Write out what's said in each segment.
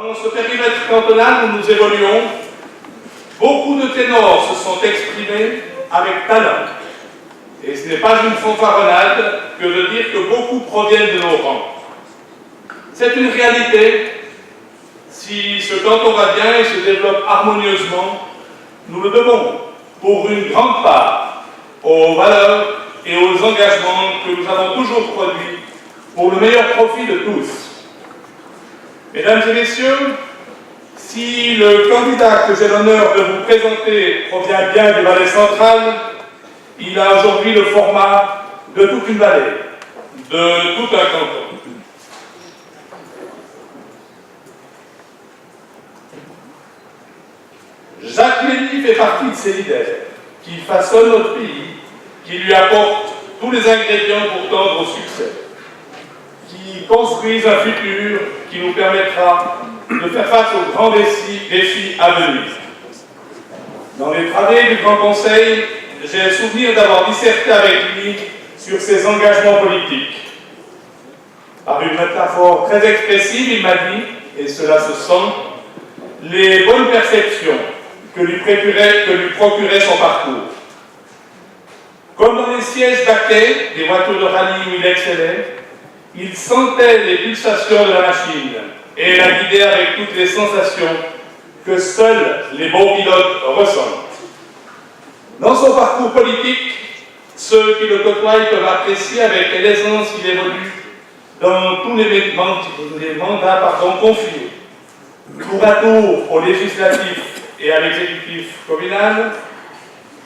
Dans ce périmètre cantonal où nous évoluons, beaucoup de ténors se sont exprimés avec talent. Et ce n'est pas une fanfaronnade que de dire que beaucoup proviennent de nos rangs. C'est une réalité. Si ce canton va bien et se développe harmonieusement, nous le devons, pour une grande part, aux valeurs et aux engagements que nous avons toujours produits pour le meilleur profit de tous. Mesdames et messieurs, si le candidat que j'ai l'honneur de vous présenter provient bien du Valais central, il a aujourd'hui le format de toute une vallée, de tout un canton. Jacques Mély fait partie de ces leaders qui façonnent notre pays, qui lui apportent tous les ingrédients pour tendre au succès, qui construisent un futur qui nous permettra de faire face aux grands défis à venir. Dans les travées du Grand Conseil, j'ai le souvenir d'avoir disserté avec lui sur ses engagements politiques. Par une métaphore très expressive, il m'a dit, et cela se sent, les bonnes perceptions que lui procurait son parcours. Comme dans les sièges baquets des voitures de rallye où il excellait, il sentait les pulsations de la machine et la guidait avec toutes les sensations que seuls les bons pilotes ressentent. Dans son parcours politique, ceux qui le côtoient peuvent apprécier avec l'aisance qu'il évolue dans tous les mandats confiés, tour à tour au législatif et à l'exécutif communal,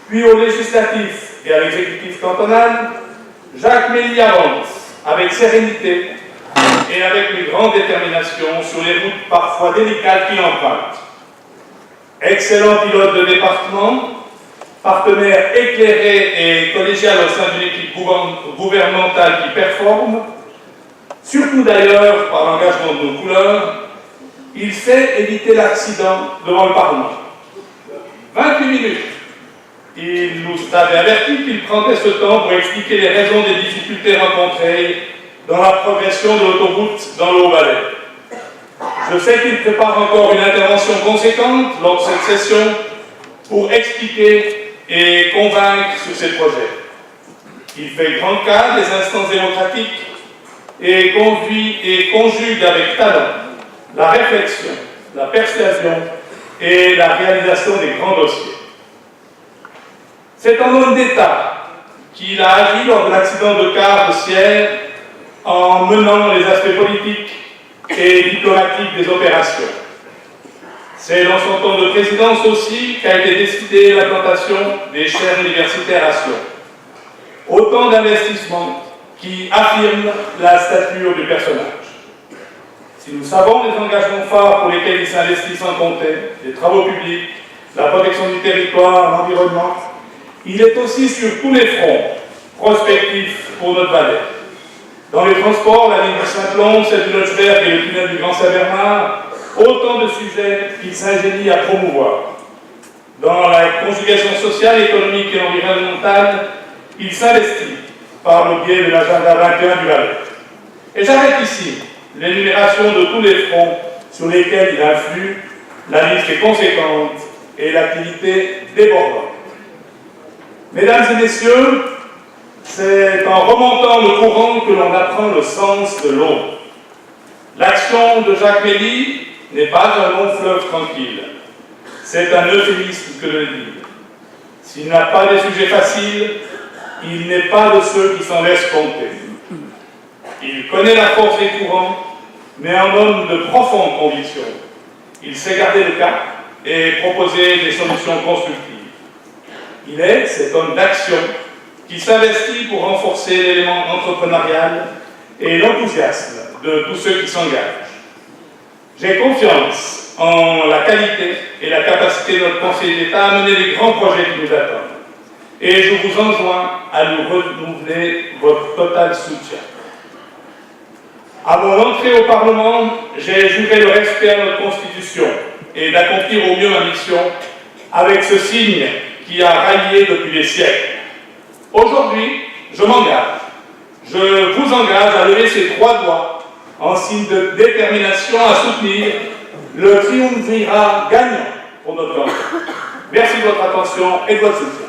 puis au législatif et à l'exécutif cantonal, Jacques Mély avance avec sérénité et avec une grande détermination sur les routes parfois délicates qu'il emprunte. Excellent pilote de département, partenaire éclairé et collégial au sein d'une équipe gouvernementale qui performe, surtout d'ailleurs par l'engagement de nos couleurs, il sait éviter l'accident devant le Parlement. 28 minutes. Il nous avait averti qu'il prendrait ce temps pour expliquer les raisons des difficultés rencontrées dans la progression de l'autoroute dans le Haut-Valais. Je sais qu'il prépare encore une intervention conséquente lors de cette session pour expliquer et convaincre sur ces projets. Il fait grand cas des instances démocratiques et conjugue avec talent la réflexion, la persuasion et la réalisation des grands dossiers. C'est un homme d'État qu'il a agi lors de l'accident de car de Sierre en menant les aspects politiques et diplomatiques des opérations. C'est dans son temps de présidence aussi qu'a été décidée l'implantation des chaires universitaires à Sion. Autant d'investissements qui affirment la stature du personnage. Si nous savons les engagements phares pour lesquels il s'investit sans compter, les travaux publics, la protection du territoire, l'environnement, il est aussi sur tous les fronts prospectifs pour notre vallée. Dans les transports, la ligne de Saint-Plon, celle du Lodgeberg et le tunnel du Grand Saint-Bernard, autant de sujets qu'il s'ingénie à promouvoir. Dans la conjugation sociale, économique et environnementale, il s'investit par le biais de l'agenda 21 du Valais. Et j'arrête ici l'énumération de tous les fronts sur lesquels il influe, la liste est conséquente et l'activité débordante. Mesdames et messieurs, c'est en remontant le courant que l'on apprend le sens de l'eau. L'action de Jacques Mély n'est pas un long fleuve tranquille. C'est un euphémisme que de le dire. S'il n'a pas des sujets faciles, il n'est pas de ceux qui s'en laissent compter. Il connaît la force des courants, mais un homme de profonde conviction. Il sait garder le cap et proposer des solutions constructives. Il est cet homme d'action qui s'investit pour renforcer l'élément entrepreneurial et l'enthousiasme de tous ceux qui s'engagent. J'ai confiance en la qualité et la capacité de notre Conseil d'État à mener les grands projets qui nous attendent. Et je vous enjoins à nous renouveler votre total soutien. À mon entrée au Parlement, j'ai juré le respect à notre Constitution et d'accomplir au mieux ma mission avec ce signe qui a rallié depuis des siècles. Aujourd'hui, je m'engage, je vous engage à lever ces trois doigts en signe de détermination à soutenir le triumvirat gagnant pour notre canton. Merci de votre attention et de votre soutien.